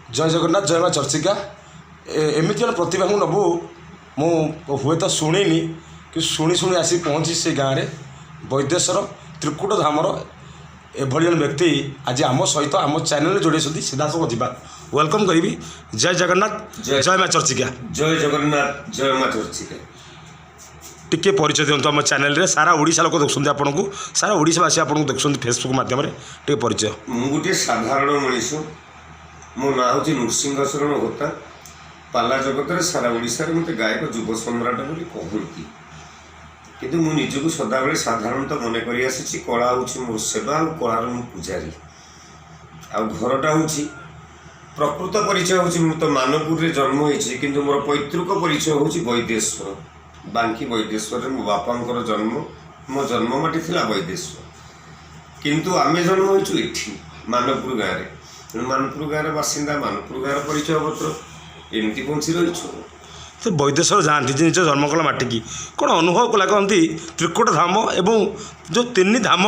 जय जगन्नाथ जय माँ चर्चिका एमती जन प्रतिभा को नबू मु हुए तो शुणिनी कि शुणी शुणी आसी पहुँची से गाँव में वैदेश्वर त्रिकुट धामर एभली जन व्यक्ति आज आम सहित आम चैनल जोड़े सीधा सब जा वेलकम करी। जय जगन्नाथ जय माँ चर्चिका। जय जगन्नाथ जय माँ चर्चिका। टिके परिचय दिंतु आम चैनल रे सारा ओडिशा लोक देखुं आपन को सारा ओडिशावासी आपन को देखुं फेसबुक माध्यम टिके परिचय। मु गोटे साधारण मनीष मो ना हूँ नृसिंह शरण होता पाला जगत रे सारा ओडिशा रे मते गायक युव सम्राट बोली कहती किंतु मु निजको सदाबले साधारणतः मन करी आसी कला हूँ मोर सेवा और कलार मु पूजारी आ घरटा हूँ प्रकृत परिचय हूँ मु तो मानपुर रे जन्म होइछि किंतु मोर पैतृक परिचय हूँ वैदेश्वर बांकी वैदेश्वर मो बापांकर जन्म मो जन्म माटी थिला वैदेश्वर किंतु आमे जन्म होइछु एठी मानपुर गाँव में मानपुर गाँव बासिंदा मानपुर गाँव परिचय पत्र एमती पहुँची रही तो वैदेश्वर जाती निज जन्मकला माटी की कौन अनुभव कला कहती त्रिकुट धाम एवं जो तीन धाम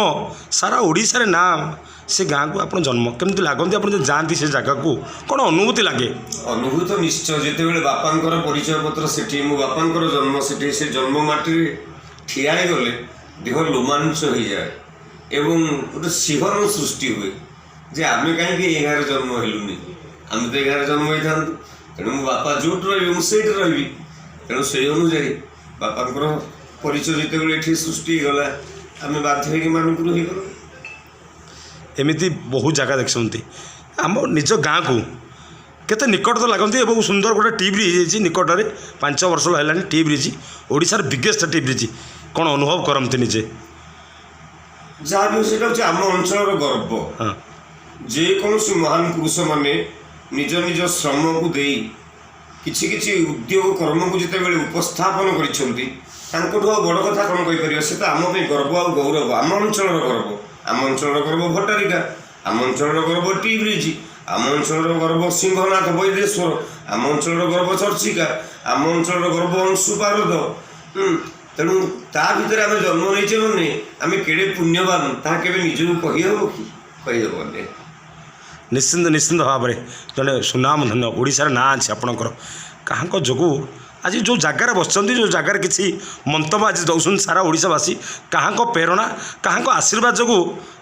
सारा ओडिशा रे नाम से गाँव को आप जन्म केमती लगती आप जाती से जगह को कौन अनुभूति लगे? अनुभूत तो निश्चय जिते बापांकर परिचय पत्र से मो बापांकर जन्म से जन्म माटी ठिया गले देह रोमांच हो जाए एवं गोटे शिहरण सृष्टि हुए जे आमे कहीं गाँव जन्म हेलुनि आम तो गाँव जन्म होता तेणु मो बापा जोट रही रही तेणु से अनुजाई बापांकर परिचय जिते सृष्टि गला आम बाध्य हो मानपुर हो गल। एमती बहुत जगह देखते आम निज गाँव को केते निकट तो लगती और सुंदर गोटे टी ब्रिज निकट में 5 वर्ष है टी ब्रिज ओडिशार बिगेस्ट टी ब्रिज कौन अनुभव करते निजे? जहाँ भी से आम अंचल गर्व हाँ जेकोसी महान पुरुष माने निज निज श्रम को दे किछि किछि उद्योग कर्म को जिते उपस्थापन कर बड़ कथा कौन कहीपर से तो आम गर्व आ गौरव आम अंचल गर्व आम अंचल गर्व भट्टारिका आम अंचल गर्व टी ब्रिज आम अंचल गर्व सिंहनाथ वैदेश्वर आम अंचल गर्व चर्चिका आम अंचल गर्व अंशुपारद तेणु ता भितर आम जन्म नहीं मैंने आम केड़े पुण्यवान ता केबे निजକୁ कहीहब कि कहीहबनी। निश्चिंत निश्चिंत भाव में जड़े सुनाम धन्य ओडिशार ना अच्छे आपणकर कहाँ जो आज जो जगार बस जो जगार किसी मंतव्य आज दौन सारा ओडिशावासी कहाँ प्रेरणा कहाँ आशीर्वाद जो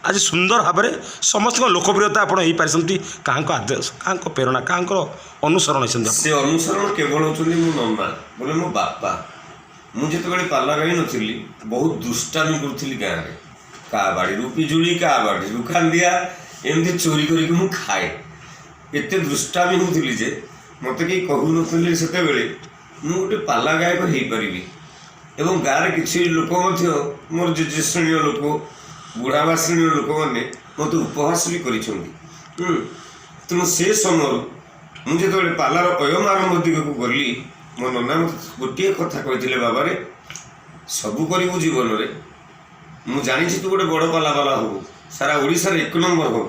आज सुंदर भाव में समस्त लोकप्रियता आप पारि कहाँ आदेश कहाँ प्रेरणा कहाँ अनुसरण से अनुसरण केवल होती मो नना बोले मो बापा मुझे पाला गाई नी बहुत दुष्टामी करी गाँव में क्या बाड़ी पिजुड़ी क्या बाड़ी खांदिया एमती चोरी करके मु खाए एते दुष्टामी होती जे मत कहीं कहून से गोटे पाला गायक हो पारि एवं गाँव किसी लोक मोर जेजे श्रेणी लोक बुढ़ावा श्रेणी लोक मैंने मत उपहास भी कर तेणु से समय मुझे पालार अयम आरंभ दिग को गली मो नना मत गोटे कथा कही बाबा रे सबू करू जीवन में मु जानी तू गोटे बड़ पाला वाला हो सारा ओडिशा रे 1 नंबर हो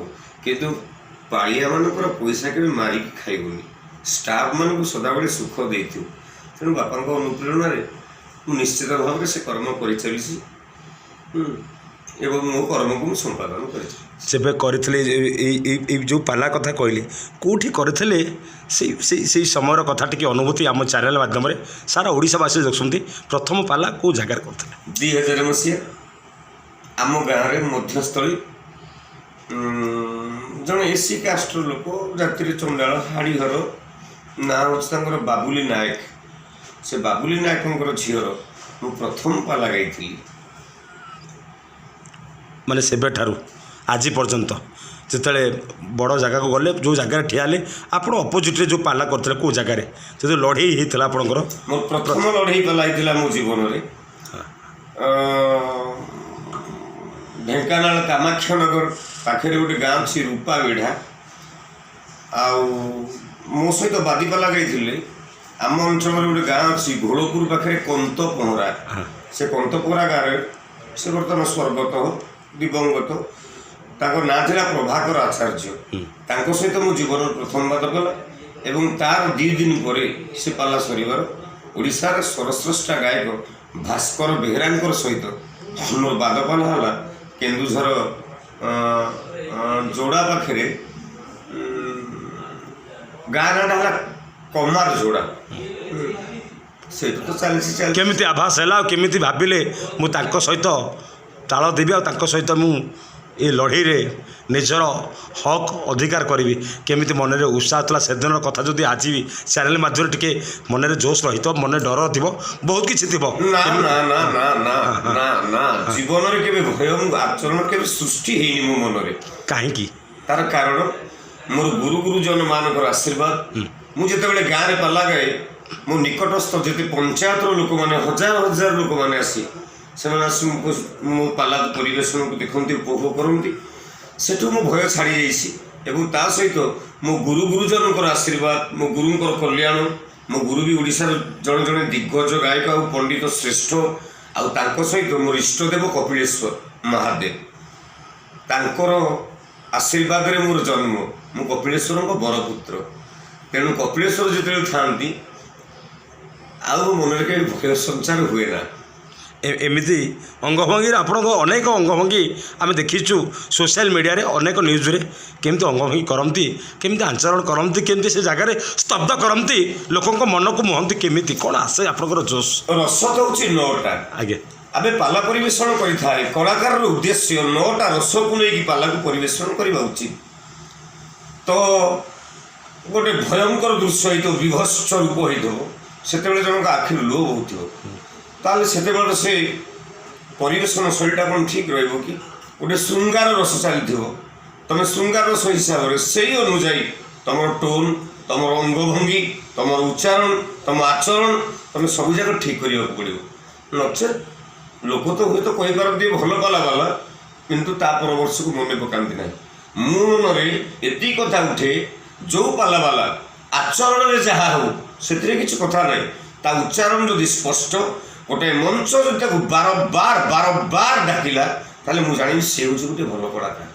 किंतु पालिया मानकर पैसा के मारिक खाइबुनी स्टाफ मान सदाबले सुख देतु तेणु बापा अनुप्रेरणा मु निश्चित भाव में से कर्म कर चली एवं मो कर्म को संपादन कर जो पाला कथा कहली कौटी करते से समय कथा टी अनुभूति आम चैनल माध्यम सारा ओडिशावासी देखते प्रथम पाला कौ जगार करते 2000 मसीहा आम गाँव में मध्यस्थली जड़े एसी कास्टर लोक जाति चंडाल हाड़ी घर ना हूँ बाबुली नायक से बाबुली नायक झीर मु प्रथम पाला गाई माने सेबे ठारू आज पर्यंत जिते बड़ जगह को गले जो जगह ठिया आप अपोजिट जो पाला करते कौ जगार जो लड़े होता आपंकर मोर प्रथम लड़े पाला होता मो जीवन में ढेंकानाल कामाक्षनगर पाखे गोटे गाँव अच्छी रूपा बेढ़ा मो सहित बादीपाला गई आम अंचल गोटे गाँव अच्छी घोड़पुर पाखे कंत पहरा से कंत पहरा गाँव से बर्तमान स्वर्गत दिवंगत ना था प्रभाकर आचार्य सहित मो जीवन प्रथम बाद कला एवं तार 2 दिन पर से पाला सर ओडिशार सर्वश्रेष्ठ गायक भास्कर बेहेरा सहित मोर बादपाला है केन्दुझर जोड़ा पाखे ଗାଁ ନାଁଟା ହେଲା କମାର ଯୋଡ଼ା ସେଇଠୁ ତ ଚାଲିଛି କେମିତି ଆଭାସ ହେଲା ଆଉ କେମିତି ଭାବିଲେ ମୁଁ ତାଙ୍କ ସହିତ ତାଳ ଦେବି ଆଉ ତାଙ୍କ ସହିତ ମୁଁ ଏ ଲଢ଼େଇରେ ନିଜର ହକ୍ ଅଧିକାର କରିବି କେମିତି ମନରେ ଉତ୍ସାହ ଥିଲା ସେଦିନର କଥା ଯଦି ଆଜି ବି ଚ୍ୟାନେଲ ମାଧ୍ୟମରେ ଟିକେ ମନରେ ଜୋଶ ରହିଥିବ ମନରେ ଡର ଥିବ ବହୁତ କିଛି ଥିବ ନା ନା ନା ନା ନା ନା ନା ଜୀବନରେ କେବେ ଭୟ ଆଚରଣ କେବେ ସୃଷ୍ଟି ହେଇନି ମୋ ମନରେ କାହିଁକି ତାର କାରଣ ମୋର ଗୁରୁଜନ ମାନଙ୍କର ଆଶୀର୍ବାଦ ମୁଁ ଯେତେବେଳେ ଗାଁରେ ପାଲା ଗାଏ ମୋ ନିକଟସ୍ଥ ଯେତେ ପଞ୍ଚାୟତର ଲୋକମାନେ ହଜାର ହଜାର ଲୋକମାନେ ଆସି ସେମାନେ ଆସି ମୋ ପାଲା ପରିବେଷଣକୁ ଦେଖନ୍ତି ଉପଭୋଗ କରନ୍ତି ସେଠୁ ମୋ ଭୟ ଛାଡ଼ି ଯାଇଛି ଏବଂ ତା ସହିତ ମୋ ଗୁରୁଜନଙ୍କର ଆଶୀର୍ବାଦ ମୋ ଗୁରୁଙ୍କର କଲ୍ୟାଣ ମୋ ଗୁରୁ ବି ଓଡ଼ିଶାର ଜଣେ ଜଣେ ଦିଗ୍ଗଜ ଗାୟକ ଆଉ ପଣ୍ଡିତ ଶ୍ରେଷ୍ଠ ଆଉ ତାଙ୍କ ସହିତ ମୋର ଇଷ୍ଟଦେବ କପିଳେଶ୍ୱର ମହାଦେବ ତାଙ୍କର ଆଶୀର୍ବାଦରେ ମୋର ଜନ୍ମ ମୁଁ କପିଳେଶ୍ୱରଙ୍କ ବରପୁତ୍ର ତେଣୁ କପିଳେଶ୍ୱର ଯେତେବେଳେ ଥାଆନ୍ତି ଆଉ ମନରେ କେବେ ଭୟ ସଞ୍ଚାର ହୁଏ ନା ଏମିତି ଅଙ୍ଗଭଙ୍ଗୀରେ ଆପଣଙ୍କ ଅନେକ ଅଙ୍ଗଭଙ୍ଗୀ ଆମେ ଦେଖିଛୁ ସୋସିଆଲ ମିଡ଼ିଆରେ ଅନେକ ନ୍ୟୁଜ୍ରେ କେମିତି ଅଙ୍ଗଭଙ୍ଗୀ କରନ୍ତି କେମିତି ଆଚରଣ କରନ୍ତି କେମିତି ସେ ଜାଗାରେ ସ୍ତବ୍ଧ କରନ୍ତି ଲୋକଙ୍କ ମନକୁ ମୁହନ୍ତି କେମିତି କ'ଣ ଆସେ ଆପଣଙ୍କର ଜୋଶ ରସ ତ ହେଉଛି 9ଟା ଆଜ୍ଞା ଆମେ ପାଲା ପରିବେଷଣ କରିଥାଏ କଳାକାରର ଉଦ୍ଦେଶ୍ୟ 9ଟା ରସକୁ ନେଇକି ପାଲାକୁ ପରିବେଷଣ କରିବା ଉଚିତ ତ ଗୋଟେ ଭୟଙ୍କର ଦୃଶ୍ୟ ହେଇଥିବ ବିଭତ୍ସ ରୂପ ହେଇଥିବ ସେତେବେଳେ ଜଣଙ୍କ ଆଖିରୁ ଲୋ ବହୁଥିବ ତାହେଲେ ସେତେବେଳେ ସେ ପରିବେଷଣ ଶୈଳୀଟା କ'ଣ ଠିକ୍ ରହିବ କି ଗୋଟେ ଶୃଙ୍ଗାର ରସ ଚାଲିଥିବ ତୁମେ ଶୃଙ୍ଗାର ରସ ହିସାବରେ ସେଇ ଅନୁଯାୟୀ ତୁମର ଟୋନ୍ ତୁମର ଅଙ୍ଗଭଙ୍ଗୀ ତୁମର ଉଚ୍ଚାରଣ ତୁମ ଆଚରଣ ତୁମେ ସବୁଯାକ ଠିକ୍ କରିବାକୁ ପଡ଼ିବ ନଚେତ୍ ଲୋକ ତ ହୁଏତ କହିପାରନ୍ତି ଭଲ ପାଲାବାଲା କିନ୍ତୁ ତା ପରବର୍ଷକୁ ମନେ ପକାନ୍ତି ନାହିଁ ମୋ ମନରେ ଏତିକି କଥା ଉଠେ ଯେଉଁ ପାଲାବାଲା ଆଚରଣରେ ଯାହା ହଉ ସେଥିରେ କିଛି କଥା ନାହିଁ ତା ଉଚ୍ଚାରଣ ଯଦି ସ୍ପଷ୍ଟ ଗୋଟେ ମଞ୍ଚ ଯଦି ତାକୁ ବାରବାର ଡାକିଲା ତାହେଲେ ମୁଁ ଜାଣିବି ସେ ହେଉଛି ଗୋଟେ ଭଲ କଳାକାର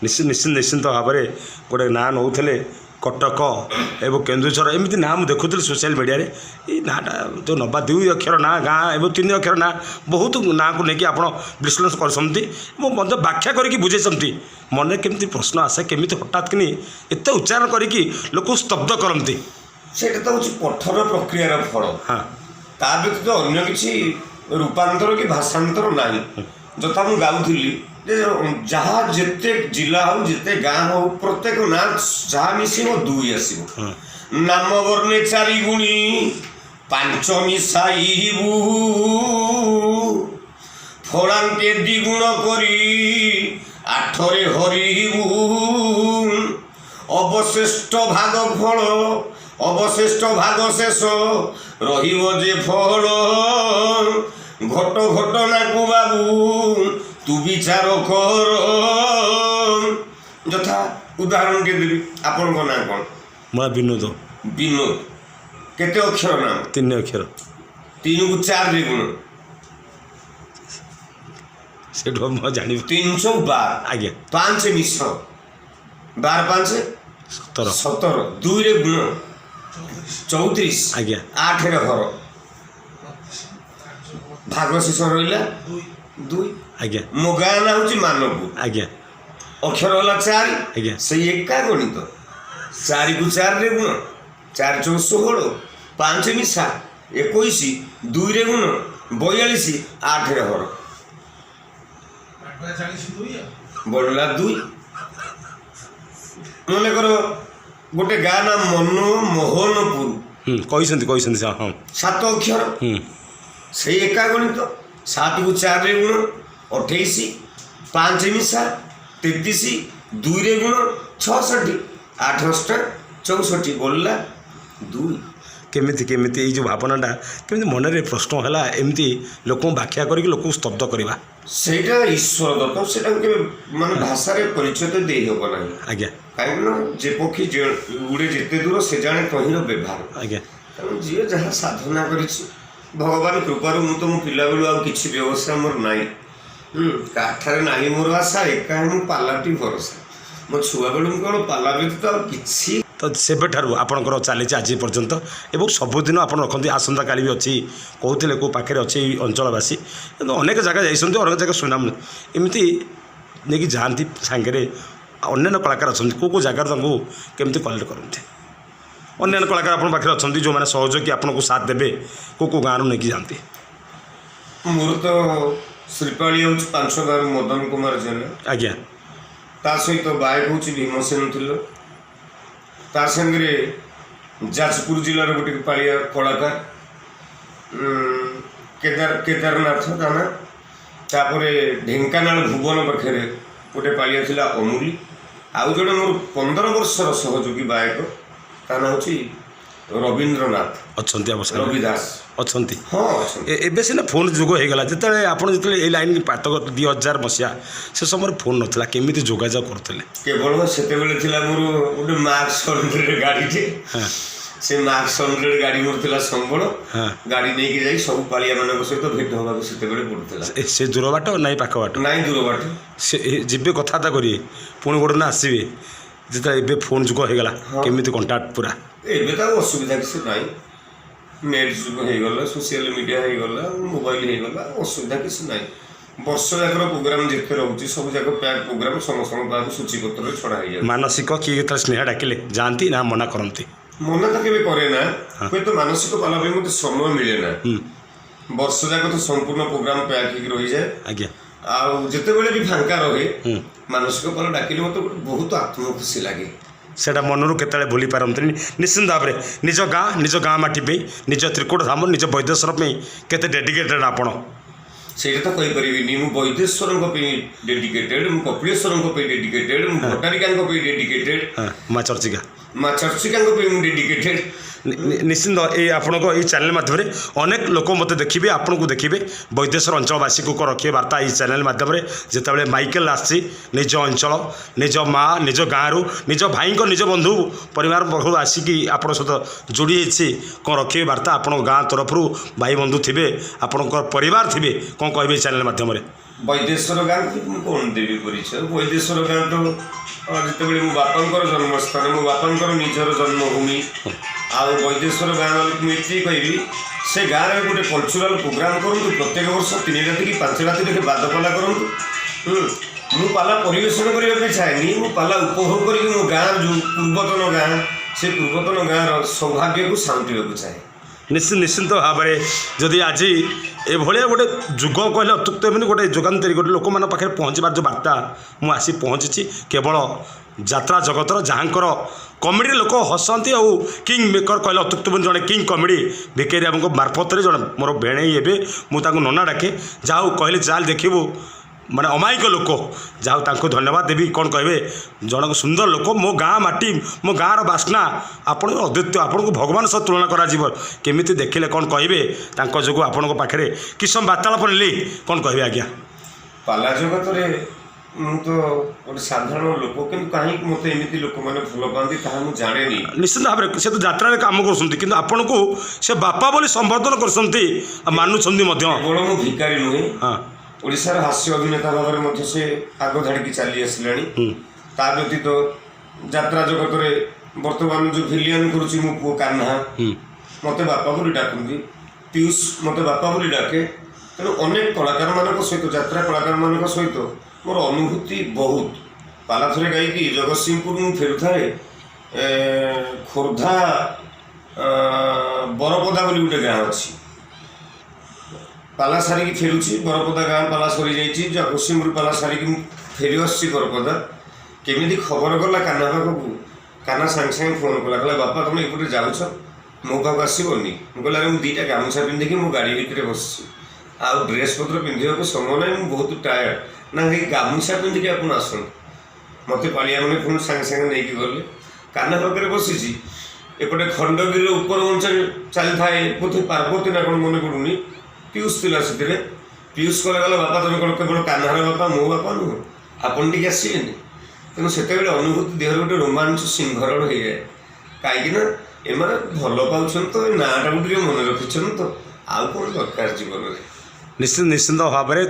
ନିଶ୍ଚିନ୍ତ ଭାବରେ ଗୋଟେ ନାଁ ନେଉଥିଲେ କଟକ ଏବଂ କେନ୍ଦୁଝର ଏମିତି ନାଁ ମୁଁ ଦେଖୁଥିଲି ସୋସିଆଲ ମିଡ଼ିଆରେ ଏଇ ନାଁଟା ଯେଉଁ ନେବା 2 ଅକ୍ଷର ନାଁ ଗାଁ ଏବଂ 3 ଅକ୍ଷର ନାଁ ବହୁତ ନାଁକୁ ନେଇକି ଆପଣ ବିଶ୍ଳେଷଣ କରିଛନ୍ତି ଏବଂ ମଧ୍ୟ ବ୍ୟାଖ୍ୟା କରିକି ବୁଝେଇଛନ୍ତି ମନରେ କେମିତି ପ୍ରଶ୍ନ ଆସେ କେମିତି ହଠାତ୍ କିନି ଏତେ ଉଚ୍ଚାରଣ କରିକି ଲୋକକୁ ସ୍ତବ୍ଧ କରନ୍ତି ସେଇଟା ତ ହେଉଛି ପଠନ ପ୍ରକ୍ରିୟାର ଫଳ ହଁ ତା ବ୍ୟତୀତ ଅନ୍ୟ କିଛି ରୂପାନ୍ତର କି ଭାଷାନ୍ତର ନାହିଁ ଯଥା ମୁଁ ଗାଉଥିଲି ଯେ ଯାହା ଯେତେ ଜିଲ୍ଲା ହଉ ଯେତେ ଗାଁ ହଉ ପ୍ରତ୍ୟେକ ନାଁ ଯାହା ମିଶିବ 2 ଆସିବ ନାମ ବର୍ଣ୍ଣେ 4 ଗୁଣି 5 ମିଶାଇବୁ ଫଳାନ୍ତେ ଦ୍ୱିଗୁଣ କରି 8ରେ ହରିବୁ ଅବଶିଷ୍ଟ ଭାଗ ଫଳ ଅବଶିଷ୍ଟ ଭାଗ ଶେଷ ରହିବ ଯେ ଫଳ ଘଟ ଘଟଣାକୁ ବାବୁ ତୁ ବିଚାର କର ଯଥା ଉଦାହରଣଟେ ଦେବି ଆପଣଙ୍କ ନାଁ କ'ଣ ମୋ ବିନୋଦ କେତେ ଅକ୍ଷର ନାମ 3 ଅକ୍ଷର 3କୁ 4ରେ ଗୁଣ ସେଠୁ ମୁଁ ଜାଣିବି 312 ଆଜ୍ଞା 5 ମିଶ 12 5 17 2ରେ ଗୁଣ 34 ଆଜ୍ଞା 8ରେ ହର ଭାଗ ଶେଷ ରହିଲା 2 ଆଜ୍ଞା ମୋ ଗାଁ ନାଁ ହେଉଛି ମାନପୁର ଆଜ୍ଞା ଅକ୍ଷର ହେଲା 4 ଆଜ୍ଞା ସେଇ ଏକା ଗଣିତ 4କୁ 4ରେ ଗୁଣ 4 × 16 5 ମିଶା 21 2ରେ ଗୁଣ 42 8ରେ ହର ବଢ଼ିଲା 2 ମନେକର ଗୋଟେ ଗାଁ ନାଁ ମନମୋହନପୁର କହିଛନ୍ତି ହଁ 7 ଅକ୍ଷର ସେଇ ଏକା ଗଣିତ 7କୁ 4ରେ ଗୁଣ 28 5 ମିଶା 33 2ରେ ଗୁଣ 66 8 ଅଷ୍ଟା 64 ବଳିଲା 2 କେମିତି ଏଇ ଯେଉଁ ଭାବନାଟା କେମିତି ମନରେ ପ୍ରଶ୍ନ ହେଲା ଏମିତି ଲୋକଙ୍କୁ ବ୍ୟାଖ୍ୟା କରିକି ଲୋକଙ୍କୁ ସ୍ତବ୍ଧ କରିବା ସେଇଟା ଈଶ୍ୱର ଦତ୍ତ ସେଇଟାକୁ କେବେ ମାନେ ଭାଷାରେ ପରିଚୟ ଦେଇ ହେବ ନାହିଁ ଆଜ୍ଞା କାହିଁକି ନା ଯେ ପକ୍ଷୀ ଉଡ଼େ ଯେତେ ଦୂର ସେ ଜାଣେ ତହିଁର ବ୍ୟବହାର ଆଜ୍ଞା ତେଣୁ ଯିଏ ଯାହା ସାଧନା କରିଛି ଭଗବାନ କୃପାରୁ ମୁଁ ତ ମୋ ପିଲାବେଳୁ ଆଉ କିଛି ବ୍ୟବସାୟ ମୋର ନାହିଁ କାଠରେ ନାହିଁ ମୋର ଆଶା ଏକା ମୁଁ ପାଲାଟି ଭରସା ମୋ ଛୁଆବେଳୁ ମୁଁ କ'ଣ ପାଲା ବ୍ୟତୀତ ଆଉ କିଛି ତ ସେବେଠାରୁ ଆପଣଙ୍କର ଚାଲିଛି ଆଜି ପର୍ଯ୍ୟନ୍ତ ଏବଂ ସବୁଦିନ ଆପଣ ରଖନ୍ତି ଆସନ୍ତାକାଲି ବି ଅଛି କହୁଥିଲେ କେଉଁ ପାଖରେ ଅଛି ଏଇ ଅଞ୍ଚଳବାସୀ କିନ୍ତୁ ଅନେକ ଜାଗା ଯାଇଛନ୍ତି ଅନେକ ଜାଗା ସୁନାମ ଏମିତି ନେଇକି ଯାଆନ୍ତି ସାଙ୍ଗରେ ଅନ୍ୟାନ୍ୟ କଳାକାର ଅଛନ୍ତି କେଉଁ ଜାଗାରେ ତାଙ୍କୁ କେମିତି କଲେକ୍ଟ କରନ୍ତି ଅନ୍ୟାନ୍ୟ କଳାକାର ଆପଣଙ୍କ ପାଖରେ ଅଛନ୍ତି ଯେଉଁମାନେ ସହଯୋଗୀ ଆପଣଙ୍କୁ ସାଥ ଦେବେ କେଉଁ ଗାଁରୁ ନେଇକି ଯାଆନ୍ତି? ମୋର ତ ଶ୍ରୀପାଳି ହେଉଛି 5 ଗାଁରୁ ମଦନ କୁମାର ଜେନା, ଆଜ୍ଞା ତା ସହିତ ବାୟକ ହେଉଛି ଭୀମସେନ ଥିଲ, ତା ସାଙ୍ଗରେ ଯାଜପୁର ଜିଲ୍ଲାର ଗୋଟେ ପାଳିଆ କଳାକାର କେଦାରନାଥ ଦାନା, ତାପରେ ଢେଙ୍କାନାଳ ଭୁବନ ପାଖରେ ଗୋଟେ ପାଳିଆ ଥିଲା ଅମୁଲି, ଆଉ ଜଣେ ମୋର 15 ବର୍ଷର ସହଯୋଗୀ ବାୟକ ତା ନାଁ ହେଉଛି ରବୀନ୍ଦ୍ରନାଥ ଅଛନ୍ତି ଅବଶ୍ୟ ରବି ଦାସ ଅଛନ୍ତି। ହଁ ଅଛନ୍ତି। ଏବେ ସିନା ଫୋନ୍ ଯୁଗ ହେଇଗଲା, ଯେତେବେଳେ ଆପଣ ଯେତେବେଳେ ଏଇ ଲାଇନ୍ ପାଠ 2000 ମସିହା ସେ ସମୟରେ ଫୋନ୍ ନଥିଲା, କେମିତି ଯୋଗାଯୋଗ କରୁଥିଲେ? କେବଳ ସେତେବେଳେ ଥିଲା ମୋର ଗୋଟେ ମାର୍କସ 100 ଗାଡ଼ିଟେ, ହଁ ସେ ମାର୍କସ 100 ଗାଡ଼ି ମୋର ଥିଲା ସମ୍ବଳ, ହଁ ଗାଡ଼ି ନେଇକି ଯାଇ ସବୁ ପାଳିଆମାନଙ୍କ ସହିତ ଭେଟ ହେବାକୁ ସେତେବେଳେ ପଡ଼ୁଥିଲା। ସେ ଦୂର ବାଟ ନାଇଁ ପାଖ ବାଟ? ନାଇଁ ଦୂର ବାଟ। ସେ ଯିବେ କଥାବାର୍ତ୍ତା କରିବେ ପୁଣି ଗୋଟେ ଦିନ ଆସିବେ, ଯେତେବେଳେ ଏବେ ଫୋନ୍ ଯୁଗ ହେଇଗଲା କେମିତି କଣ୍ଟାକ୍ଟ ପୁରା? ଏବେ ତ ଆଉ ଅସୁବିଧା କିଛି ନାହିଁ, ନେଟ୍ ଯୁଗ ହେଇଗଲା, ସୋସିଆଲ ମିଡ଼ିଆ ହେଇଗଲା, ମୋବାଇଲ ହେଇଗଲା, ଅସୁବିଧା କିଛି ନାହିଁ। ବର୍ଷ ଯାକର ପ୍ରୋଗ୍ରାମ ଯେତେ ରହୁଛି ସବୁ ଯାକ ପ୍ୟାକ୍ ପ୍ରୋଗ୍ରାମ ସମସ୍ତଙ୍କ ପାଖକୁ ସୂଚୀପତ୍ରରେ ଛଡ଼ା ହେଇଯାଉଛି। ମାନସିକ କିଏ ଯେତେବେଳେ ସ୍ନେହ ଡାକିଲେ ଯାଆନ୍ତି ନା ମନା କରନ୍ତି? ମନା ତ କେବେ କରେ ନା, ହୁଏତ ମାନସିକ ପାଲା ପାଇଁ ମୋତେ ସମୟ ମିଳେ ନା, ବର୍ଷ ଯାକ ତ ସମ୍ପୂର୍ଣ୍ଣ ପ୍ରୋଗ୍ରାମ ପ୍ୟାକ୍ ହେଇକି ରହିଯାଏ। ଆଜ୍ଞା ଆଉ ଯେତେବେଳେ ବି ଫାଙ୍କା ରହେ ମାନସିକ ପାଲା ଡାକିଲେ ମୋତେ ଗୋଟେ ବହୁତ ଆତ୍ମଖୁସି ଲାଗେ। ସେଇଟା ମନରୁ କେତେବେଳେ ଭୁଲି ପାରନ୍ତିନି। ନିଶ୍ଚିନ୍ତ ଭାବରେ ନିଜ ଗାଁ ମାଟି ପାଇଁ, ନିଜ ତ୍ରିକୁଟ ଧାମ, ନିଜ ବୈଦେଶ୍ୱର ପାଇଁ କେତେ ଡେଡିକେଟେଡ୍ ଆପଣ? ସେଇଟା ତ କହିପାରିବିନି। ମୁଁ ବୈଦେଶ୍ୱରଙ୍କ ପାଇଁ ଡେଡିକେଟେଡ୍, ମୁଁ କପିଳେଶ୍ୱରଙ୍କ ପାଇଁ ଡେଡିକେଟେଡ୍, ମୁଁ ଭଟ୍ଟାରିକାଙ୍କ ପାଇଁ ଡେଡିକେଟେଡ୍, ମା ଚର୍ଚ୍ଚିକା ମା ଚର୍ଚ୍ଚିକାଙ୍କ ପାଇଁ ମୁଁ ଡେଡିକେଟେଡ୍। ନିଶ୍ଚିନ୍ତ ଏଇ ଆପଣଙ୍କ ଏଇ ଚ୍ୟାନେଲ ମାଧ୍ୟମରେ ଅନେକ ଲୋକ ମୋତେ ଦେଖିବେ, ଆପଣଙ୍କୁ ଦେଖିବେ, ବୈଦେଶ୍ୱର ଅଞ୍ଚଳବାସୀକୁ ରଖିବେ ବାର୍ତ୍ତା ଏଇ ଚ୍ୟାନେଲ ମାଧ୍ୟମରେ। ଯେତେବେଳେ ମାଇକେଲ ଆସିଛି ନିଜ ଅଞ୍ଚଳ, ନିଜ ମା, ନିଜ ଗାଁରୁ, ନିଜ ଭାଇଙ୍କ, ନିଜ ବନ୍ଧୁ ପରିବାର ପାଖରୁ ଆସିକି ଆପଣଙ୍କ ସହିତ ଯୋଡ଼ି ହେଇଛି, କ'ଣ ରଖିବେ ବାର୍ତ୍ତା ଆପଣଙ୍କ ଗାଁ ତରଫରୁ? ଭାଇ ବନ୍ଧୁ ଥିବେ, ଆପଣଙ୍କ ପରିବାର ଥିବେ, କ'ଣ କହିବେ ଏଇ ଚ୍ୟାନେଲ ମାଧ୍ୟମରେ? ବୈଦେଶ୍ୱର ଗାଁ ମୁଁ କ'ଣ ଦେବି ପରିଚୟ? ବୈଦେଶ୍ୱର ଗାଁ ତ ଯେତେବେଳେ ମୋ ବାପାଙ୍କର ଜନ୍ମସ୍ଥାନ, ମୋ ବାପାଙ୍କର ନିଜର ଜନ୍ମଭୂମି, ଆଉ ବୈଦେଶ୍ୱର ଗାଁ ମୁଁ ଏତିକି କହିବି, ସେ ଗାଁରେ ଗୋଟେ କଲଚରାଲ୍ ପ୍ରୋଗ୍ରାମ୍ କରନ୍ତୁ, ପ୍ରତ୍ୟେକ ବର୍ଷ 3 ରାତି କି 5 ରାତି ଲେଖେ ବାଦପାଲା କରନ୍ତୁ। ମୁଁ ପାଲା ପରିବେଷଣ କରିବା ପାଇଁ ଚାହେଁନି, ମୁଁ ପାଲା ଉପଭୋଗ କରିକି ମୋ ଗାଁର ଯେଉଁ ପୂର୍ବତନ ଗାଁ, ସେ ପୂର୍ବତନ ଗାଁର ସୌଭାଗ୍ୟକୁ ସାଉଁଟିବାକୁ ଚାହେଁ। ନିଶ୍ଚିନ୍ତ ଭାବରେ ଯଦି ଆଜି ଏଭଳିଆ ଗୋଟେ ଯୁଗ କହିଲେ ଅତ୍ୟୁକ୍ତ ହେବନି, ଗୋଟେ ଯୁଗାନ୍ତରୀ ଗୋଟେ ଲୋକମାନଙ୍କ ପାଖରେ ପହଞ୍ଚିବାର ଯେଉଁ ବାର୍ତ୍ତା ମୁଁ ଆସି ପହଞ୍ଚିଛି, କେବଳ ଯାତ୍ରା ଜଗତର ଯାହାଙ୍କର କମେଡ଼ି ଲୋକ ହସନ୍ତି ଆଉ କିଙ୍ଗ ମେକର କହିଲେ ଅତ୍ୟୁକ୍ତ ହେବନି, ଜଣେ କିଙ୍ଗ କମେଡ଼ି ଭିକାରୀ ବାବୁଙ୍କ ମାର୍ଫତରେ ଜଣେ ମୋର ଭେଣେଇ ହେବେ, ମୁଁ ତାଙ୍କୁ ନନା ଡାକେ, ଯାହା ହଉ କହିଲେ ଚାଲ ଦେଖିବୁ, ମାନେ ଅମାୟିକ ଲୋକ, ଯାହା ହଉ ତାଙ୍କୁ ଧନ୍ୟବାଦ ଦେବି। କ'ଣ କହିବେ, ଜଣକ ସୁନ୍ଦର ଲୋକ, ମୋ ଗାଁ ମାଟି, ମୋ ଗାଁର ବାସ୍ନା, ଆପଣଙ୍କ ଅଦ୍ୱିତୀୟ, ଆପଣଙ୍କୁ ଭଗବାନ ସହ ତୁଳନା କରାଯିବ। କେମିତି ଦେଖିଲେ କ'ଣ କହିବେ, ତାଙ୍କ ଯୋଗୁଁ ଆପଣଙ୍କ ପାଖରେ କି ସମୟ ବାର୍ତ୍ତାଳାପ ନେଲି, କ'ଣ କହିବେ ଆଜ୍ଞା? ପାଲା ଜଗତରେ ମୁଁ ତ ଗୋଟେ ସାଧାରଣ ଲୋକ, କିନ୍ତୁ କାହିଁକି ମୋତେ ଏମିତି ଲୋକମାନେ ଭଲ ପାଆନ୍ତି ତାହା ମୁଁ ଜାଣେନି। ନିଶ୍ଚିନ୍ତ ଭାବରେ ସେ ତ ଯାତ୍ରାରେ କାମ କରୁଛନ୍ତି, କିନ୍ତୁ ଆପଣଙ୍କୁ ସେ ବାପା ବୋଲି ସମ୍ବୋଧନ କରୁଛନ୍ତି, ମାନୁଛନ୍ତି ମଧ୍ୟ। କେବଳ ମୁଁ ଭିକାରୀ ନୁହେଁ, ହଁ ଓଡ଼ିଶାର ହାସ୍ୟ ଅଭିନେତା ଭାବରେ ମଧ୍ୟ ସେ ଆଗ ଧାଡ଼ିକି ଚାଲି ଆସିଲାଣି। ତା ବ୍ୟତୀତ ଯାତ୍ରା ଜଗତରେ ବର୍ତ୍ତମାନ ଯେଉଁ ଭିଲିଆନ୍ କରୁଛି ମୋ ପୁଅ କାହ୍ନା, ମୋତେ ବାପା ବୋଲି ଡାକନ୍ତି, ପିୟୁଷ ମୋତେ ବାପା ବୋଲି ଡାକେ। ତେଣୁ ଅନେକ କଳାକାରମାନଙ୍କ ସହିତ, ଯାତ୍ରା କଳାକାରମାନଙ୍କ ସହିତ ମୋର ଅନୁଭୂତି ବହୁତ। ପାଲା ଥରେ ଗାଇକି ଜଗତସିଂହପୁର ମୁଁ ଫେରୁଥାଏ, ଖୋର୍ଦ୍ଧା ବରପଦା ବୋଲି ଗୋଟେ ଗାଁ ଅଛି, ପାଲା ସାରିକି ଫେରୁଛି, ବରପଦା ଗାଁ ପାଲା ସରିଯାଇଛି, ଜଗତସିଂହପୁର ପାଲା ସାରିକି ମୁଁ ଫେରି ଆସୁଛି ବରପଦା। କେମିତି ଖବର ଗଲା କାହ୍ନା ପାଖକୁ, କାହ୍ନା ସାଙ୍ଗେ ସାଙ୍ଗେ ଫୋନ୍ କଲା, କହିଲା ବାପା ତୁମେ ଏପଟେ ଯାଉଛ, ମୋ ପାଖକୁ ଆସିବନି? ମୁଁ କହିଲା ମୁଁ 2ଟା ଗାମୁଛା ପିନ୍ଧିକି ମୋ ଗାଡ଼ି ଭିତରେ ବସିଛି, ଆଉ ଡ୍ରେସ୍ ପତ୍ର ପିନ୍ଧିବାକୁ ସମୟ ନାହିଁ, ମୁଁ ବହୁତ ଟାୟାର୍ଡ଼। ନା ଏଇ ଗାମୁଛା ପିନ୍ଧିକି ଆପଣ ଆସନ୍ତୁ। ମୋତେ ପାଳିଆମାନେ ପୁଣି ସାଙ୍ଗେ ସାଙ୍ଗେ ନେଇକି ଗଲେ, କାହ୍ନା ପାଖରେ ବସିଛି। ଏପଟେ ଖଣ୍ଡଗିରିର ଉପର ଅଞ୍ଚଳ ଚାଲିଥାଏ, ବୋଧେ ପାର୍ବତୀ ନା କ'ଣ ମନେ ପଡ଼ୁନି, ପିୟୁଷ ଥିଲା ସେଥିରେ। ପିୟୁଷ କହିଲା ବାପା ତୁମେ କ'ଣ କେବଳ କାହ୍ନାର ବାପା, ମୋ ବାପା ନୁହଁ, ଆପଣ ଟିକେ ଆସିବେନି? ତେଣୁ ସେତେବେଳେ ଅନୁଭୂତି ଦେହରେ ଗୋଟେ ରୋମାଞ୍ଚ ସିଂହରଣ ହେଇଯାଏ। କାହିଁକିନା ଏମାନେ ଭଲ ପାଉଛନ୍ତି ତ, ଏ ନାଁଟାକୁ ଟିକେ ମନେ ରଖିଛନ୍ତି ତ, ଆଉ କ'ଣ ଦରକାର ଜୀବନରେ। ନିଶ୍ଚିନ୍ତ ଭାବରେ